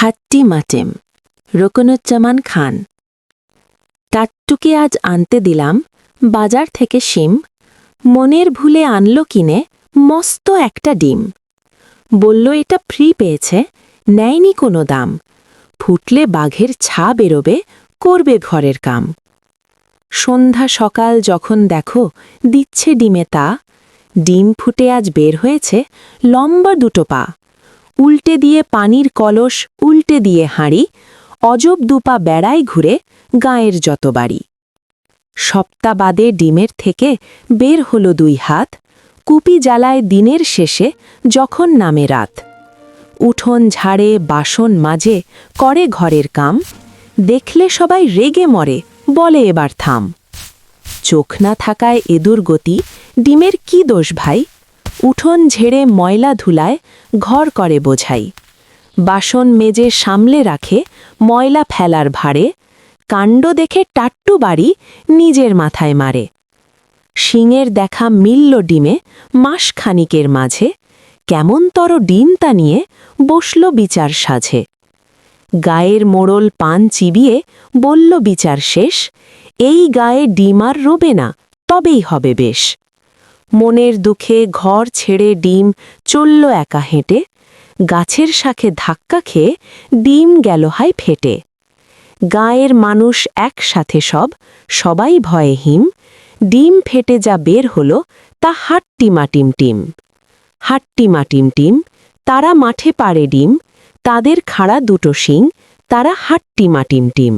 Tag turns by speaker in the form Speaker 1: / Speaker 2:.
Speaker 1: হাট্টি মাটেম রুকনুজ্জামান খান। টাট্টুকে আজ আনতে দিলাম বাজার থেকে শিম, মনের ভুলে আনলো কিনে মস্ত একটা ডিম। বলল এটা ফ্রি পেয়েছে, নেয়নি কোনো দাম, ফুটলে বাঘের ছা বেরোবে, করবে ঘরের কাম। সন্ধ্যা সকাল যখন দেখো দিচ্ছে ডিমে তা, ডিম ফুটে আজ বের হয়েছে লম্বা দুটো পা। উল্টে দিয়ে পানির কলস, উল্টে দিয়ে হাঁড়ি, অজব দুপা বেড়ায় ঘুরে গাঁয়ের যত বাড়ি। সপ্তাহ বাদে ডিমের থেকে বের হলো দুই হাত, কুপি জ্বালায় দিনের শেষে যখন নামে রাত। উঠোন ঝাড়ে, বাসন মাজে, করে ঘরের কাম, দেখলে সবাই রেগে মরে, বলে এবার থাম। চোখ না থাকায় এদুর গতি, ডিমের কি দোষ ভাই? উঠোন ঝেড়ে ময়লা ধুলায় ঘর করে বোঝাই। বাসন মেজে সামলে রাখে ময়লা ফেলার ভারে, কাণ্ড দেখে টাট্টু বাড়ি নিজের মাথায় মারে। শিঙের দেখা মিলল ডিমে মাস খানিকের মাঝে, কেমনতর ডিম তা নিয়ে বসল বিচার সাঝে। গায়ের মোড়ল পান চিবিয়ে বলল বিচার শেষ, এই গায়ে ডিম আর রোবে না, তবেই হবে বেশ। মনের দুঃখে ঘর ছেড়ে ডিম চলল একা হেঁটে, গাছের শাখে ধাক্কা খেয়ে ডিম গেল হাই ফেটে। গায়ের মানুষ একসাথে সবাই ভয়ে হিম, ডিম ফেটে যা বের হলো তা হাট্টি মাটিম টিম। হাট্টি মাটিম টিম, তারা মাঠে পাড়ে ডিম, তাদের খাড়া দুটো শিং, তারা হাট্টি মাটিম টিম।